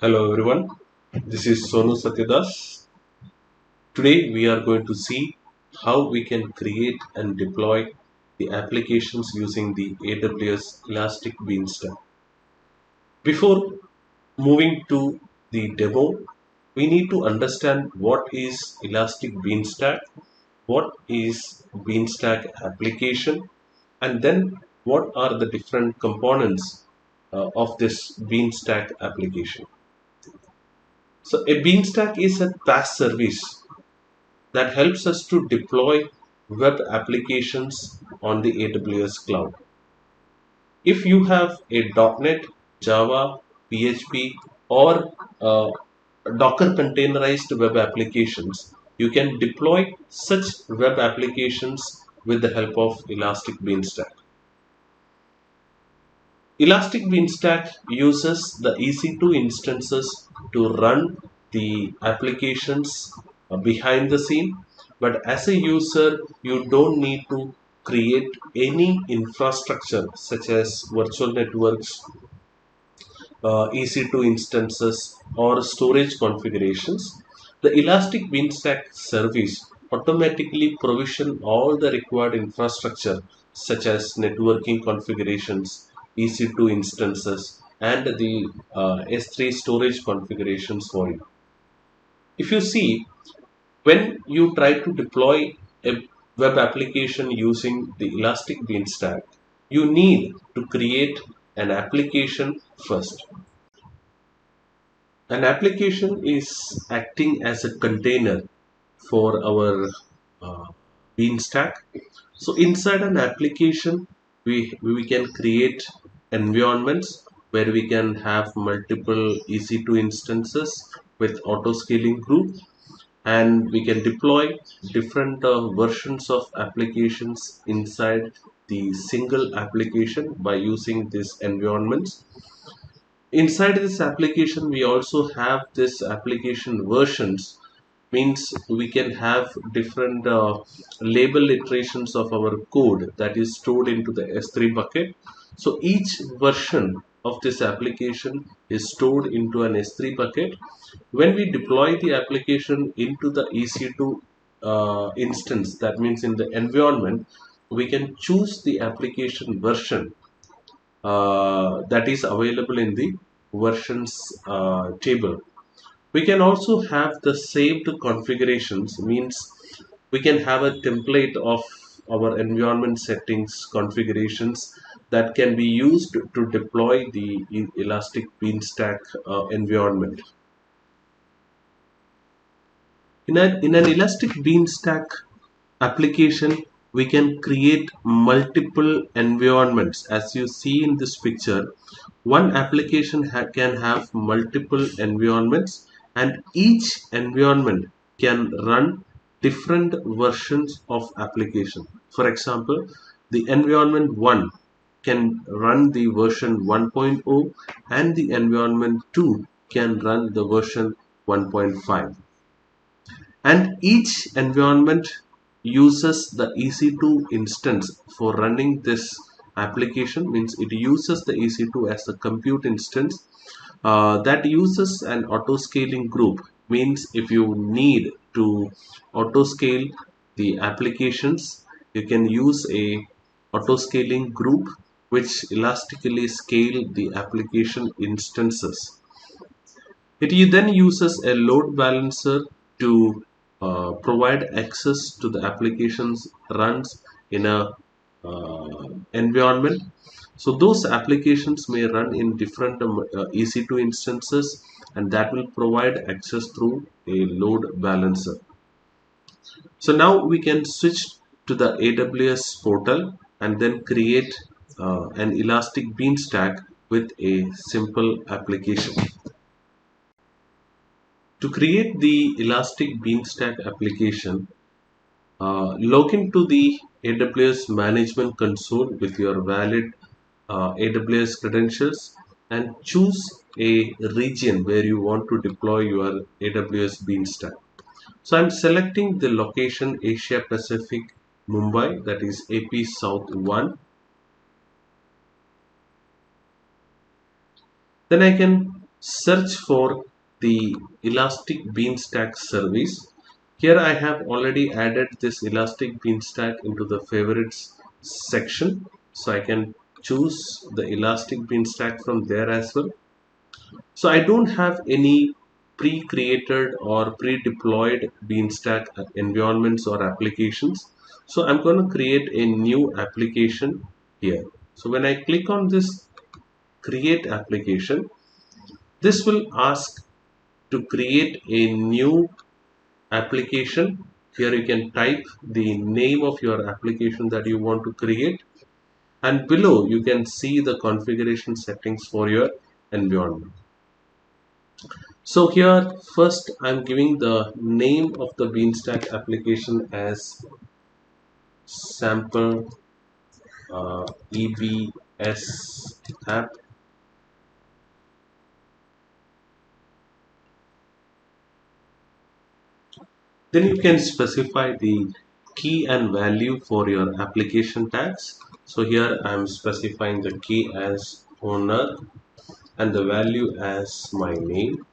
Hello everyone, this is Sonu Satyadas. Today we are going to see how we can create and deploy the applications using the AWS Elastic Beanstalk. Before moving to the demo, we need to understand what is Elastic Beanstalk, what is Beanstalk application, and then what are the different components of this Beanstalk application. So a Beanstalk is a PaaS service that helps us to deploy web applications on the AWS cloud. If you have a .NET, Java, PHP, or Docker containerized web applications, you can deploy such web applications with the help of Elastic Beanstalk. Elastic Beanstalk uses the EC2 instances to run the applications behind the scene, but as a user, you don't need to create any infrastructure such as virtual networks, EC2 instances, or storage configurations. The Elastic Beanstalk service automatically provision all the required infrastructure such as networking configurations, EC2 instances, and the S3 storage configurations for you. If you see, when you try to deploy a web application using the Elastic Beanstalk, you need to create an application first. An application is acting as a container for our uh, Beanstalk. So inside an application, we can create environments where we can have multiple EC2 instances with auto scaling group, and we can deploy different versions of applications inside the single application by using these environments. Inside this application, we also have this application versions, means we can have different label iterations of our code that is stored into the S3 bucket. So each version of this application is stored into an S3 bucket. When we deploy the application into the EC2 instance, that means in the environment, we can choose the application version that is available in the versions table. We can also have the saved configurations, means we can have a template of our environment settings configurations that can be used to deploy the Elastic Beanstalk environment. In an Elastic Beanstalk application, we can create multiple environments. As you see in this picture, one application can have multiple environments, and each environment can run different versions of application. For example, the environment 1 can run the version 1.0, and the environment 2 can run the version 1.5. And each environment uses the EC2 instance for running this application, means it uses the EC2 as a compute instance that uses an auto scaling group, means if you need to auto scale the applications, you can use a auto scaling group which elastically scale the application instances. It then uses a load balancer to provide access to the applications runs in a environment. So those applications may run in different EC2 instances, and that will provide access through a load balancer. So now we can switch to the AWS portal and then create an Elastic Beanstalk with a simple application. To create the Elastic Beanstalk application, log into the AWS Management Console with your valid AWS credentials and choose a region where you want to deploy your AWS Beanstalk. So I'm selecting the location Asia Pacific, Mumbai, that is AP South 1. Then I can search for the Elastic Beanstalk service. Here I have already added this Elastic Beanstalk into the favorites section, so I can choose the Elastic Beanstalk from there as well. So I don't have any pre-created or pre-deployed Beanstalk environments or applications. So I'm going to create a new application here. So when I click on this create application, this will ask to create a new application. Here you can type the name of your application that you want to create, and below you can see the configuration settings for your environment. So here first I'm giving the name of the Beanstalk application as sample EBS app. Then you can specify the key and value for your application tags. So here I am specifying the key as owner and the value as my name.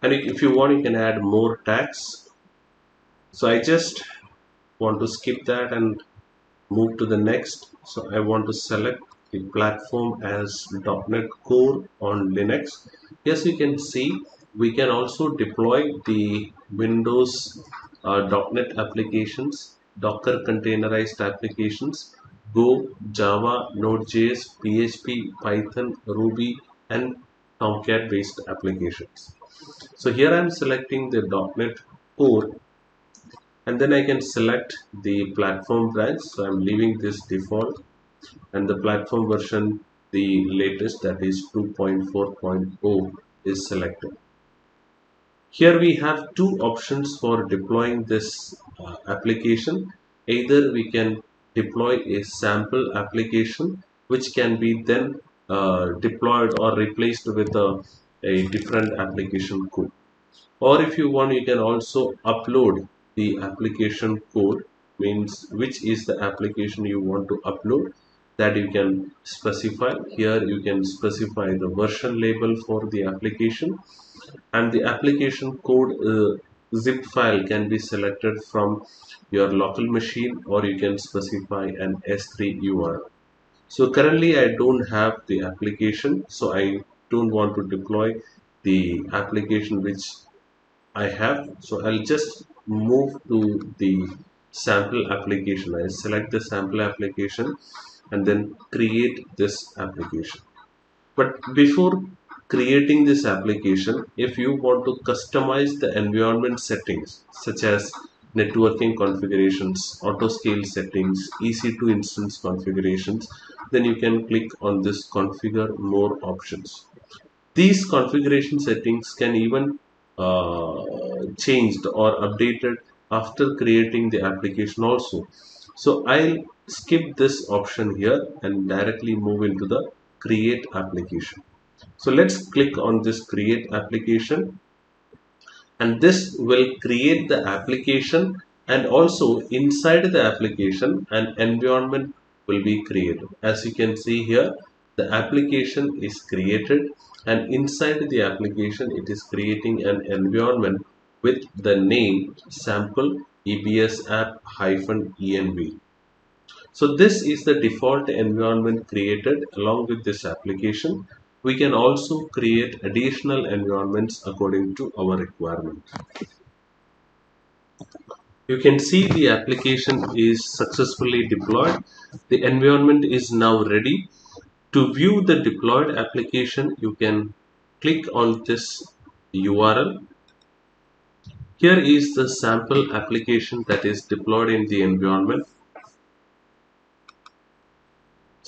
And if you want, you can add more tags. So I just want to skip that and move to the next. So I want to select the platform as .NET Core on Linux. Yes, you can see we can also deploy the Windows .NET applications, Docker containerized applications, Go, Java, Node.js, PHP, Python, Ruby, and Tomcat based applications. So here I am selecting the .NET Core, and then I can select the platform branch. So I'm leaving this default, and the platform version, the latest, that is 2.4.0, is selected. Here we have two options for deploying this application. Either we can deploy a sample application which can be then deployed or replaced with a different application code, or if you want, you can also upload the application code, means which is the application you want to upload, that you can specify. Here you can specify the version label for the application, and the application code zip file can be selected from your local machine, or you can specify an S3 URL. So currently I don't have the application, so I don't want to deploy the application which I have. So I'll just move to the sample application. I select the sample application and then create this application. But before creating this application, if you want to customize the environment settings such as networking configurations, auto scale settings, EC2 instance configurations, then you can click on this configure more options. These configuration settings can even changed or updated after creating the application also. So I'll skip this option here and directly move into the create application. So let's click on this create application, and this will create the application, and also inside the application an environment will be created. As you can see here, the application is created, and inside the application it is creating an environment with the name sample ebs app -env. So this is the default environment created along with this application. We can also create additional environments according to our requirement. You can see the application is successfully deployed. The environment is now ready. To view the deployed application, you can click on this URL. Here is the sample application that is deployed in the environment.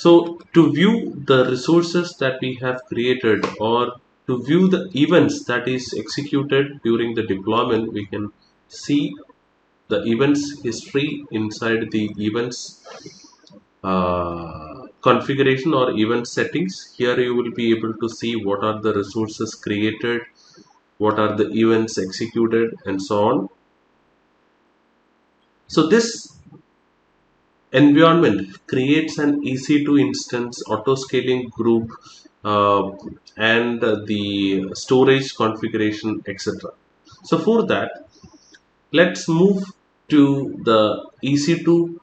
So to view the resources that we have created, or to view the events that is executed during the deployment, we can see the events history inside the events configuration or event settings. Here you will be able to see what are the resources created, what are the events executed, and so on. So this environment creates an EC2 instance auto scaling group uh, and the storage configuration, etc. So for that, let's move to the EC2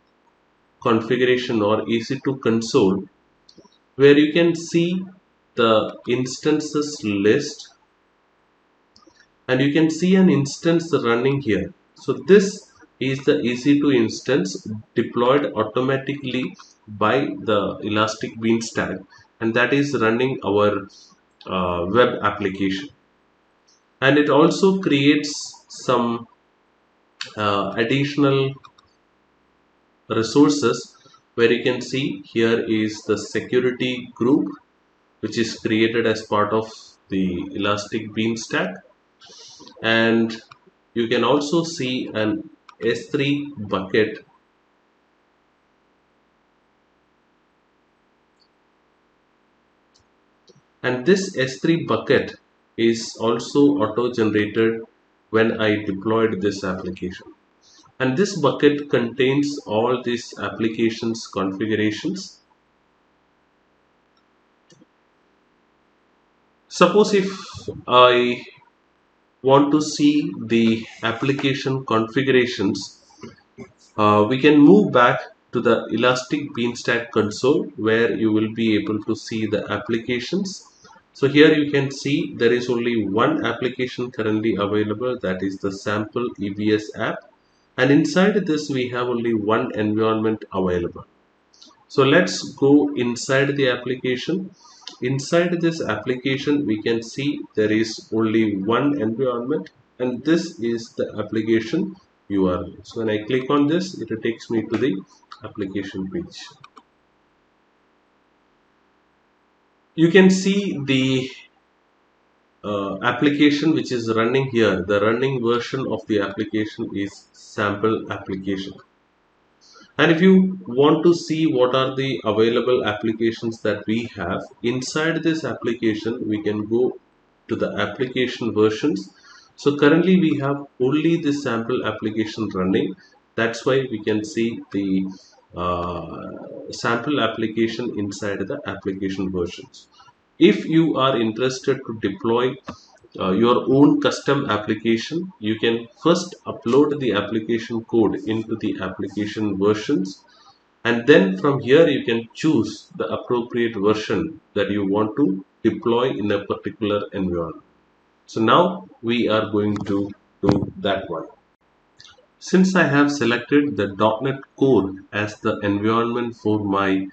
configuration or EC2 console, where you can see the instances list, and you can see an instance running here. So this is the EC2 instance deployed automatically by the Elastic Beanstalk, and that is running our web application. And it also creates some additional resources, where you can see here is the security group, which is created as part of the Elastic Beanstalk, and you can also see an S3 bucket, and this S3 bucket is also auto generated when I deployed this application. And this bucket contains all these applications configurations. Suppose if I want to see the application configurations, we can move back to the Elastic Beanstalk console, where you will be able to see the applications. So here you can see there is only one application currently available, that is the sample EBS app, and inside this we have only one environment available. So let's go inside the application. Inside this application, we can see there is only one environment, and this is the application URL. So when I click on this, it takes me to the application page. You can see the application which is running here. The running version of the application is sample application. And if you want to see what are the available applications that we have inside this application, we can go to the application versions. So currently we have only the sample application running. That's why we can see the sample application inside the application versions. If you are interested to deploy your own custom application, you can first upload the application code into the application versions, and then from here you can choose the appropriate version that you want to deploy in a particular environment. So now we are going to do that one. Since I have selected the .NET Core as the environment for my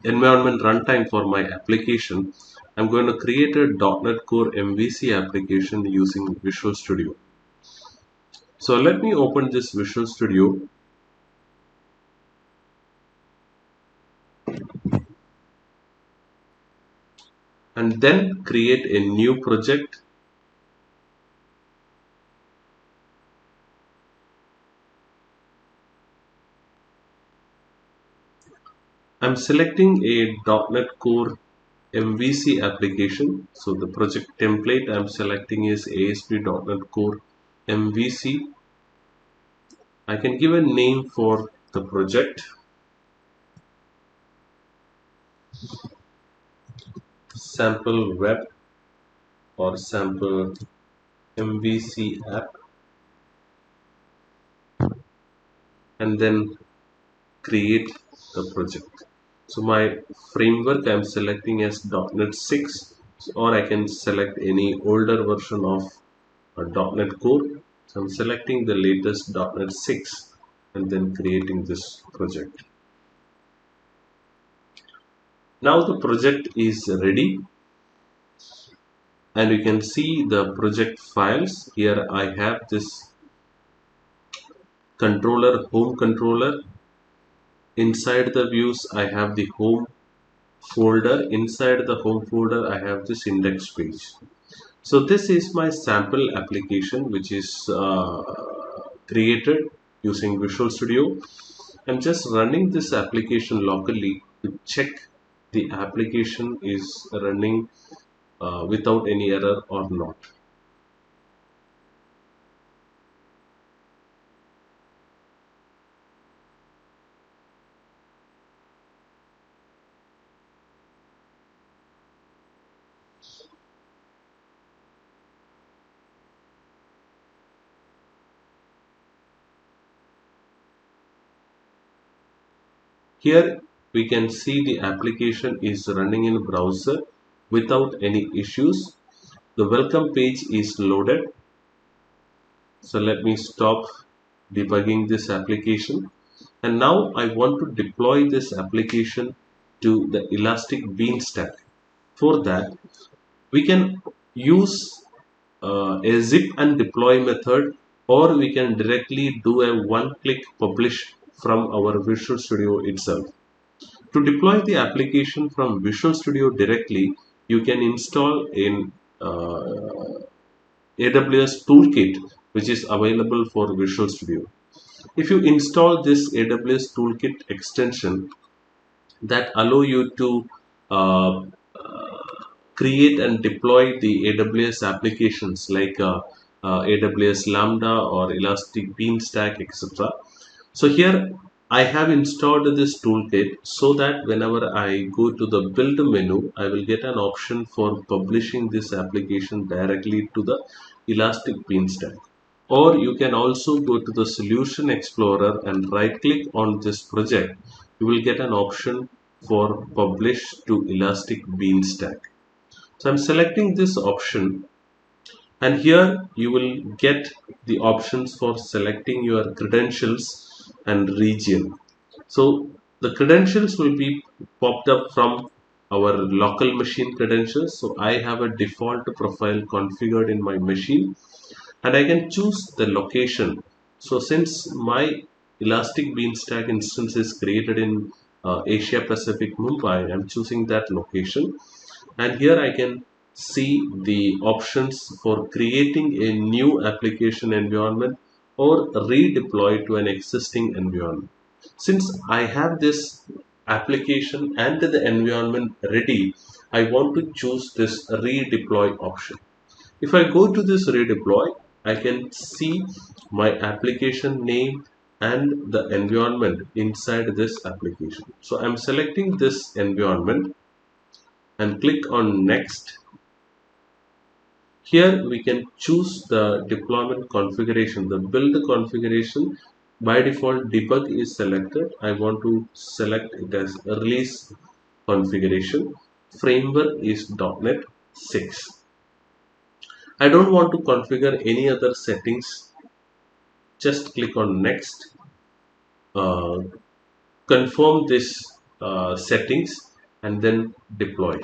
environment runtime for my application, I'm going to create a .NET Core MVC application using Visual Studio. So let me open this Visual Studio, and then create a new project. I'm selecting a .NET Core MVC application. So the project template I'm selecting is ASP.NET Core MVC. I can give a name for the project, sample web or sample MVC app, and then create the project. So my framework I'm selecting as .NET 6, or I can select any older version of .NET Core. So I'm selecting the latest .NET 6 and then creating this project. Now the project is ready, and you can see the project files. Here I have this controller, home controller. Inside the views I have the home folder. Inside the home folder I have this index page. So this is my sample application, which is created using Visual Studio. I'm just running this application locally to check the application is running without any error or not. Here we can see the application is running in browser without any issues. The welcome page is loaded. So let me stop debugging this application. And now I want to deploy this application to the Elastic Beanstalk. For that, we can use a zip and deploy method, or we can directly do a one-click publish from our Visual Studio itself. To deploy the application from Visual Studio directly, you can install in AWS Toolkit, which is available for Visual Studio. If you install this AWS Toolkit extension that allow you to uh, create and deploy the AWS applications like AWS Lambda or Elastic Beanstalk, etc. So here I have installed this toolkit so that whenever I go to the build menu, I will get an option for publishing this application directly to the Elastic Beanstalk. Or you can also go to the Solution Explorer and right click on this project. You will get an option for publish to Elastic Beanstalk. So I'm selecting this option, and here you will get the options for selecting your credentials and region. So the credentials will be popped up from our local machine credentials. So I have a default profile configured in my machine, and I can choose the location. So since my Elastic Beanstalk instance is created in Asia Pacific Mumbai, I'm choosing that location, and here I can see the options for creating a new application environment or redeploy to an existing environment. Since I have this application and the environment ready, I want to choose this redeploy option. If I go to this redeploy, I can see my application name and the environment inside this application. So I'm selecting this environment and click on next. Here we can choose the deployment configuration, the build configuration. By default debug is selected. I want to select it as release configuration. Framework is .NET 6. I don't want to configure any other settings. Just click on next. Uh, Confirm this settings and then deploy.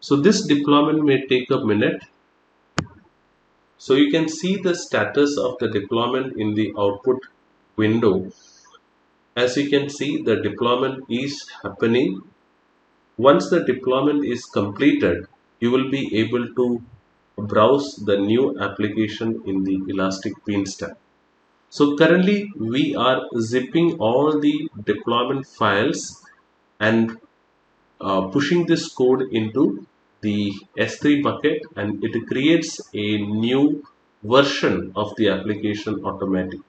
So this deployment may take a minute. So you can see the status of the deployment in the output window. As you can see, the deployment is happening. Once the deployment is completed, you will be able to browse the new application in the Elastic Beanstalk. So currently we are zipping all the deployment files and pushing this code into the S3 bucket, and it creates a new version of the application automatically.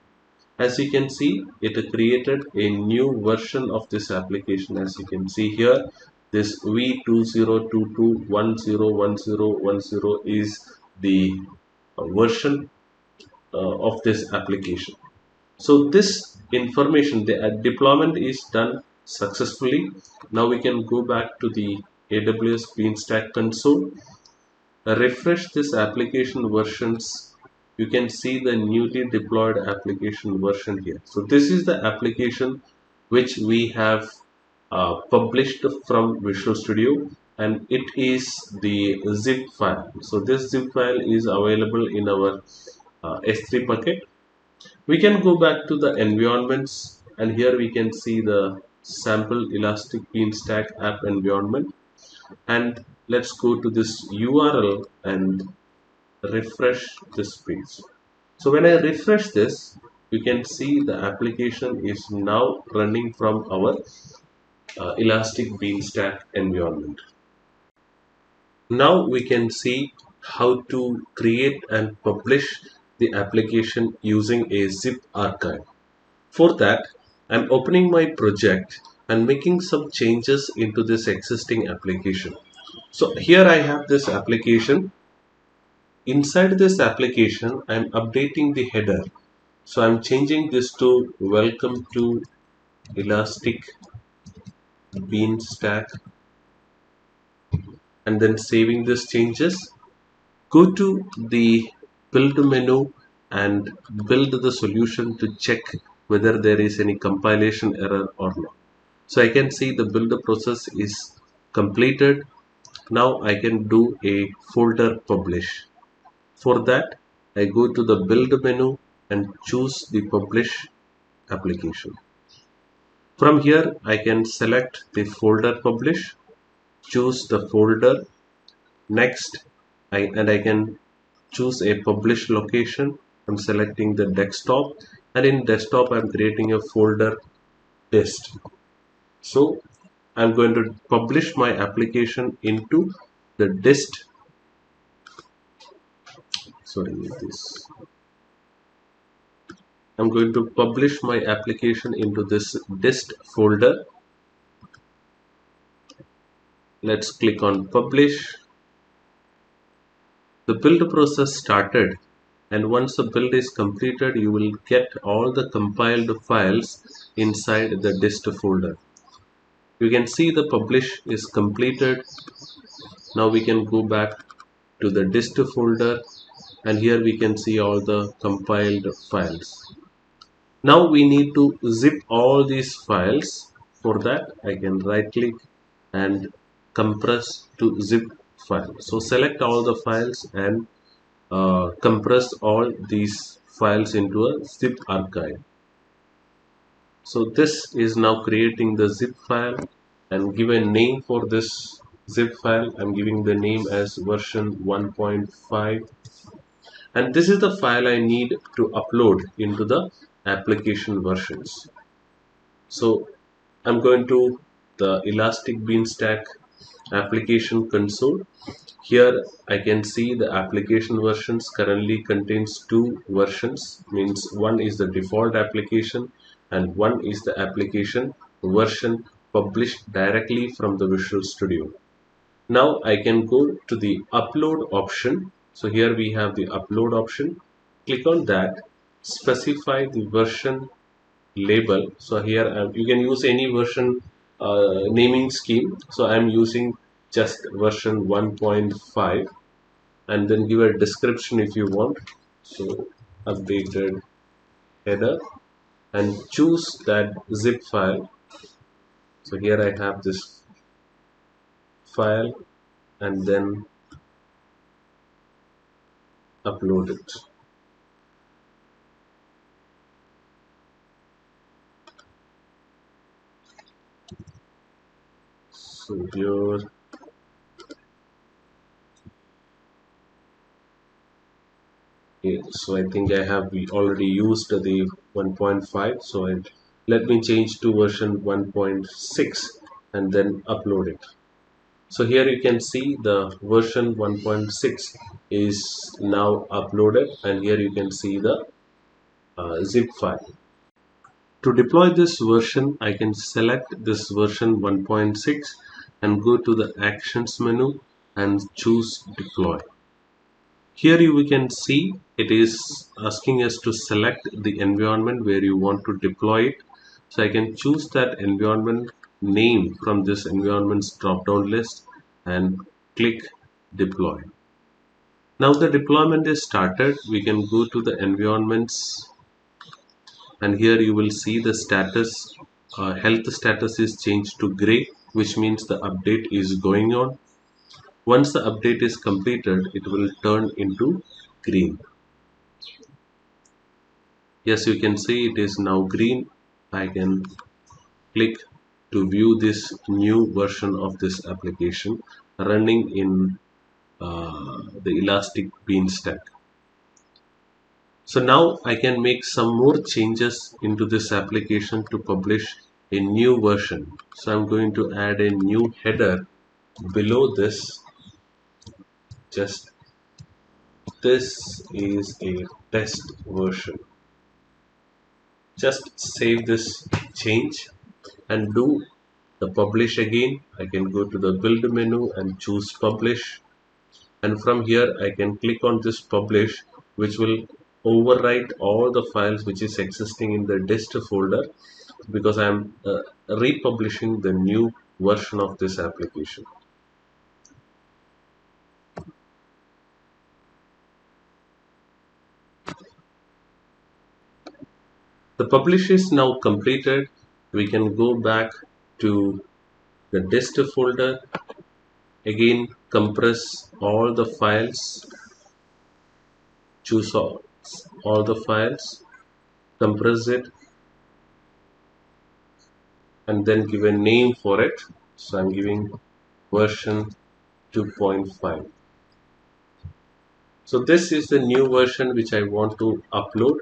As you can see, it created a new version of this application. As you can see here, this V2022101010 is the version of this application. So this information, the deployment is done successfully. Now we can go back to the AWS Beanstalk console, refresh this application versions. You can see the newly deployed application version here. So this is the application which we have published from Visual Studio, and it is the zip file. So this zip file is available in our S3 bucket. We can go back to the environments, and here we can see the sample Elastic Beanstalk app environment. And let's go to this URL and refresh this page. So when I refresh this, you can see the application is now running from our Elastic Beanstalk environment. Now we can see how to create and publish the application using a zip archive. For that, I'm opening my project and making some changes into this existing application. So here I have this application. Inside this application, I'm updating the header. So I'm changing this to welcome to Elastic Beanstalk, and then saving these changes. Go to the build menu and build the solution to check whether there is any compilation error or not. So I can see the build process is completed. Now I can do a folder publish. For that, I go to the build menu and choose the publish application. From here, I can select the folder publish, choose the folder. Next, I can choose a publish location. I'm selecting the desktop, and in desktop I'm creating a folder dist. So I'm going to publish my application into the dist. Sorry, this. I'm going to publish my application into this dist folder. Let's click on publish. The build process started, and once the build is completed, you will get all the compiled files inside the dist folder. You can see the publish is completed. Now we can go back to the dist folder, and here we can see all the compiled files. Now we need to zip all these files. For that, I can right click and compress to zip file. So select all the files and compress all these files into a zip archive. So this is now creating the zip file, and give a name for this zip file. I'm giving the name as version 1.5, and this is the file I need to upload into the application versions. So I'm going to the Elastic Beanstalk application console. Here I can see the application versions currently contains two versions, means one is the default application and one is the application version published directly from the Visual Studio. Now I can go to the upload option. So here we have the upload option. Click on that, specify the version label. So here you can use any version naming scheme. So I'm using just version 1.5, and then give a description if you want. So updated header, and choose that zip file. So here I have this file, and then upload it. So here, so I think I have already used the 1.5. So let me change to version 1.6 and then upload it. So here you can see the version 1.6 is now uploaded, and here you can see the zip file. To deploy this version, I can select this version 1.6 and go to the actions menu and choose deploy. Here we can see it is asking us to select the environment where you want to deploy it. So I can choose that environment name from this environments drop down list and click deploy. Now the deployment is started. We can go to the environments, and here you will see the status. Health status is changed to gray, which means the update is going on. Once the update is completed, it will turn into green. Yes, you can see it is now green. I can click to view this new version of this application running in the Elastic Beanstalk. So now I can make some more changes into this application to publish a new version. So I'm going to add a new header below this. Just this is a test version. Just save this change and do the publish again. I can go to the build menu and choose publish, and from here I can click on this publish, which will overwrite all the files which is existing in the dist folder, because I am republishing the new version of this application. The publish is now completed. We can go back to the dist folder, again compress all the files, choose all the files, compress it, and then give a name for it. So I'm giving version 2.5. So this is the new version which I want to upload.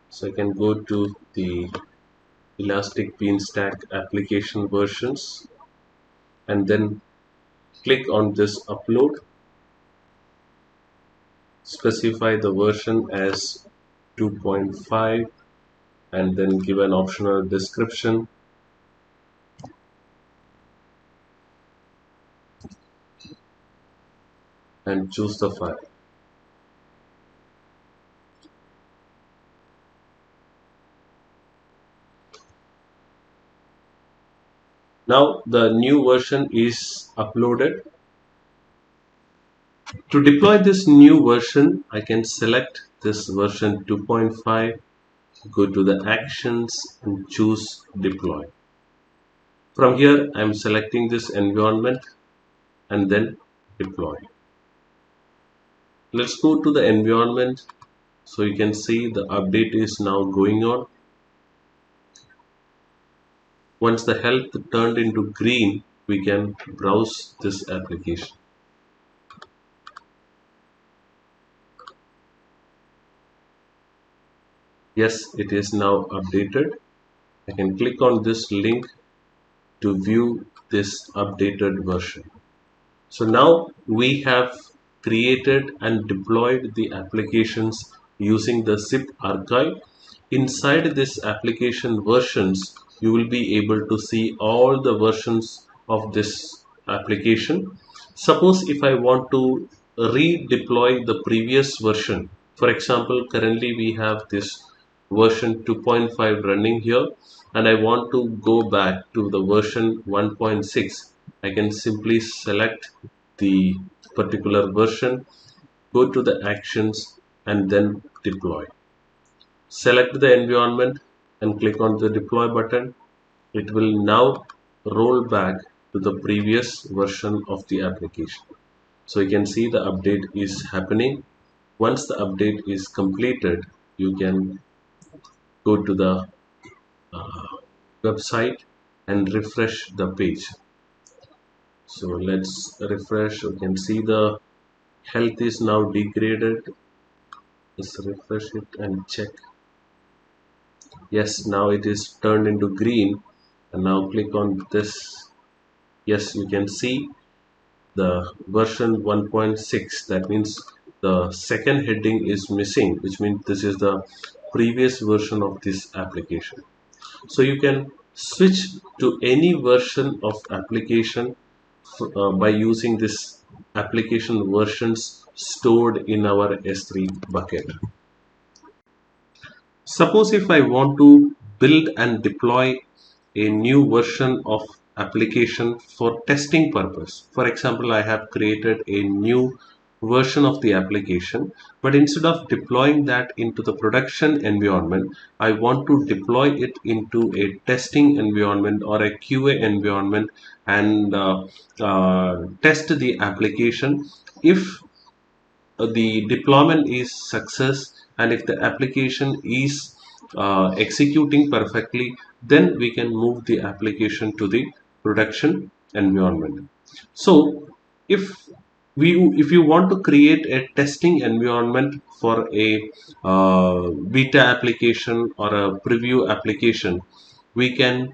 So I can go to the Elastic Beanstalk application versions and then click on this upload, specify the version as 2.5 and then give an optional description. And choose the file. Now the new version is uploaded. To deploy this new version, I can select this version 2.5, go to the actions and choose deploy. From here, I am selecting this environment and then deploy. Let's go to the environment. So you can see the update is now going on. Once the health turned into green, we can browse this application. Yes, it is now updated. I can click on this link to view this updated version. So now we have created and deployed the applications using the zip archive. Inside this application versions, you will be able to see all the versions of this application. Suppose if I want to redeploy the previous version, for example, currently we have this version 2.5 running here, and I want to go back to the version 1.6. I can simply select the particular version, go to the actions and then deploy. Select the environment and click on the deploy button. It will now roll back to the previous version of the application. So you can see the update is happening. Once the update is completed, you can go to the website and refresh the page. So let's refresh. You can see the health is now degraded. Let's refresh it and check. Yes, now it is turned into green. And now click on this. Yes, you can see the version 1.6. That means the second heading is missing, which means this is the previous version of this application. So you can switch to any version of application by using this application versions stored in our S3 bucket. Suppose if I want to build and deploy a new version of application for testing purpose. For example, I have created a new version of the application, but instead of deploying that into the production environment, I want to deploy it into a testing environment or a QA environment and test the application. If the deployment is success and if the application is executing perfectly, then we can move the application to the production environment. So if you want to create a testing environment for a beta application or a preview application, we can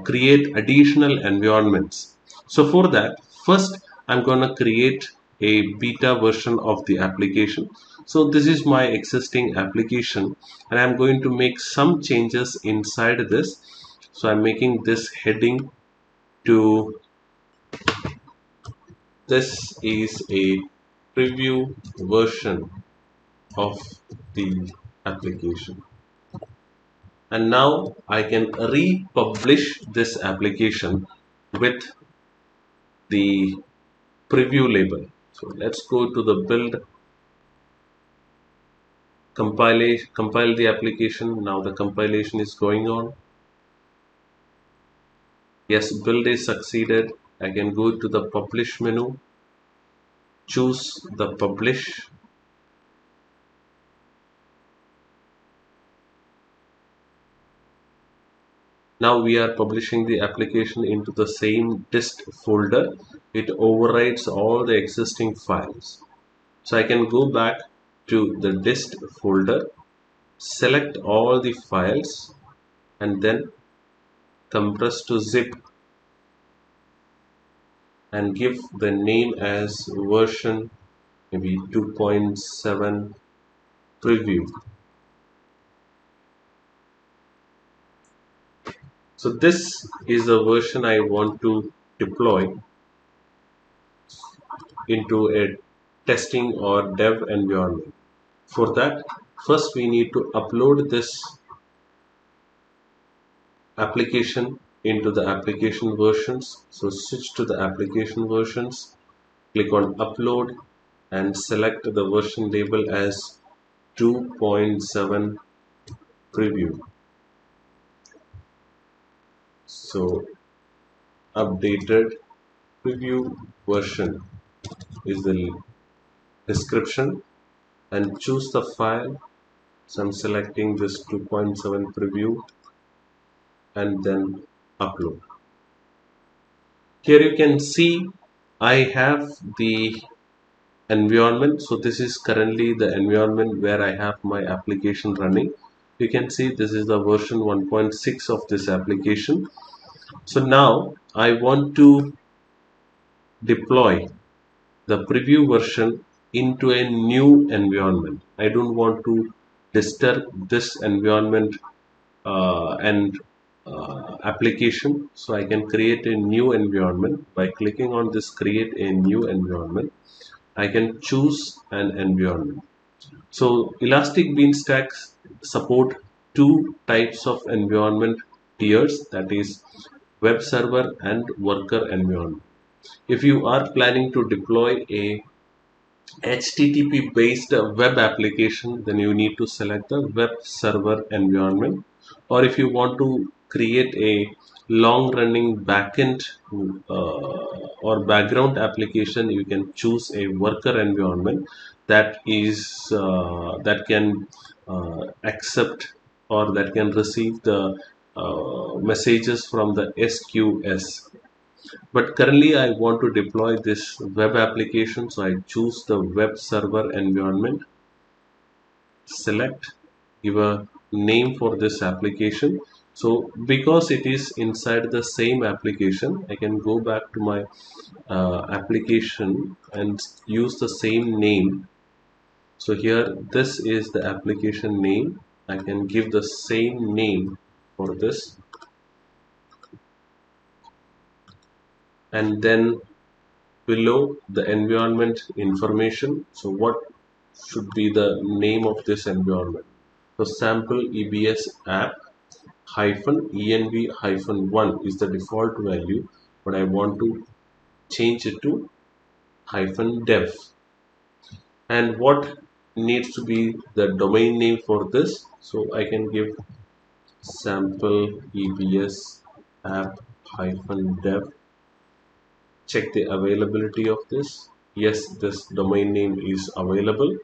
create additional environments. So for that, first I'm going to create a beta version of the application. So this is my existing application and I'm going to make some changes inside this. So I'm making this heading to this is a preview version of the application. And now I can republish this application with the preview label. So let's go to the build, compile the application. Now the compilation is going on. Yes, build is succeeded. I can go to the publish menu, choose the publish. Now we are publishing the application into the same dist folder. It overrides all the existing files. So I can go back to the dist folder, select all the files, and then compress to zip and give the name as version maybe 2.7 preview. So this is the version I want to deploy into a testing or dev environment. For that, first we need to upload this application into the application versions. So switch to the application versions, click on upload and select the version label as 2.7 preview. So updated preview version is the description, and choose the file. So I'm selecting this 2.7 preview and then upload. Here you can see I have the environment. So this is currently the environment where I have my application running. You can see this is the version 1.6 of this application. So now I want to deploy the preview version into a new environment. I don't want to disturb this environment and application. So I can create a new environment by clicking on this create a new environment. I can choose an environment. So Elastic Beanstalk support two types of environment tiers, that is web server and worker environment. If you are planning to deploy a HTTP based web application, then you need to select the web server environment. Or if you want to create a long running backend or background application, you can choose a worker environment that can accept or that can receive the messages from the SQS. But currently I want to deploy this web application, so I choose the web server environment, select, give a name for this application. So because it is inside the same application, I can go back to my application and use the same name. So here this is the application name. I can give the same name for this, and then below the environment information. So what should be the name of this environment? So sample EBS app hyphen env hyphen 1 is the default value, but I want to change it to hyphen dev. And what needs to be the domain name for this? So I can give sample EBS app hyphen dev. Check the availability of this. Yes, this domain name is available.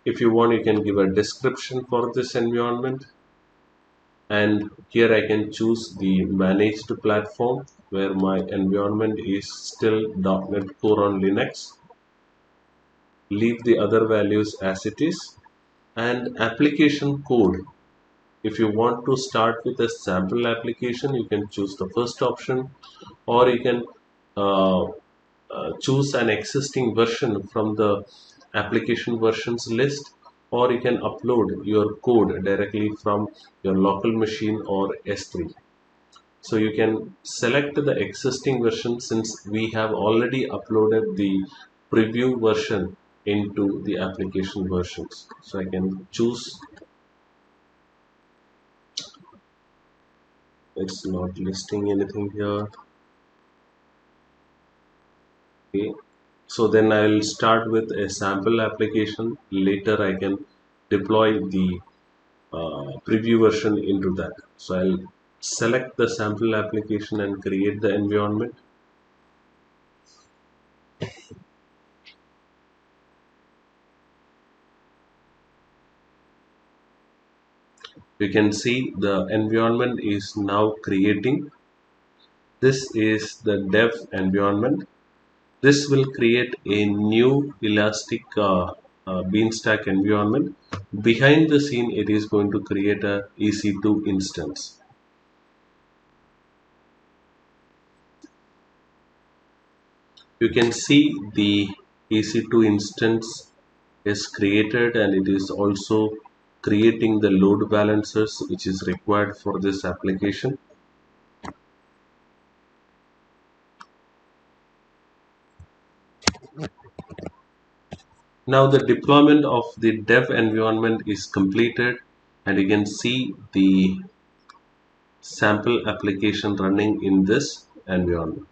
If you want, you can give a description for this environment, and here I can choose the managed platform where my environment is still .NET Core on Linux. Leave the other values as it is, and application code. If you want to start with a sample application, you can choose the first option, or you can uh, choose an existing version from the application versions list, or you can upload your code directly from your local machine or S3. So you can select the existing version, since we have already uploaded the preview version into the application versions. So I can choose, it's not listing anything here. Okay. So then I'll start with a sample application. Later I can deploy the preview version into that. So I'll select the sample application and create the environment. You can see the environment is now creating. This is the dev environment. This will create a new elastic Beanstalk environment. Behind the scene, it is going to create a EC2 instance. You can see the EC2 instance is created, and it is also creating the load balancers which is required for this application. Now the deployment of the dev environment is completed, and you can see the sample application running in this environment.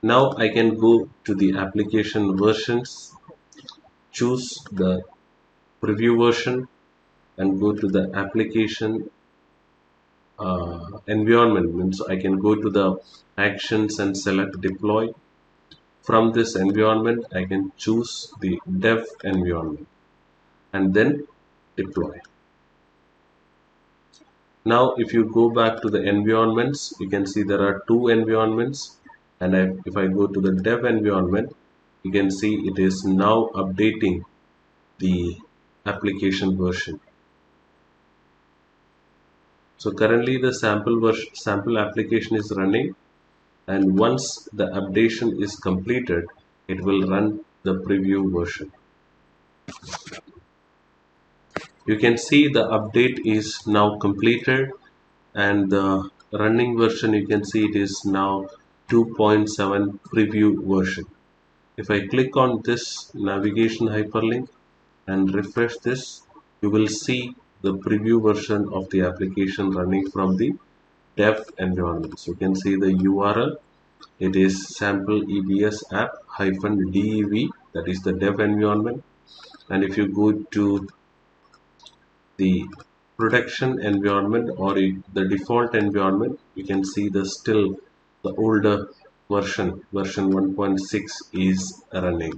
Now I can go to the application versions, choose the preview version, and go to the application environment. Means I can go to the actions and select deploy. From this environment, I can choose the dev environment and then deploy. Now, if you go back to the environments, you can see there are two environments. And if I go to the dev environment, you can see it is now updating the application version. So currently the sample application is running, and once the updation is completed, it will run the preview version. You can see the update is now completed, and the running version, you can see it is now 2.7 preview version. If I click on this navigation hyperlink and refresh this, you will see the preview version of the application running from the dev environment. So you can see the URL. It is sample EBS app -dev, that is the dev environment. And if you go to the production environment, or the default environment, you can see the older version 1.6 is running.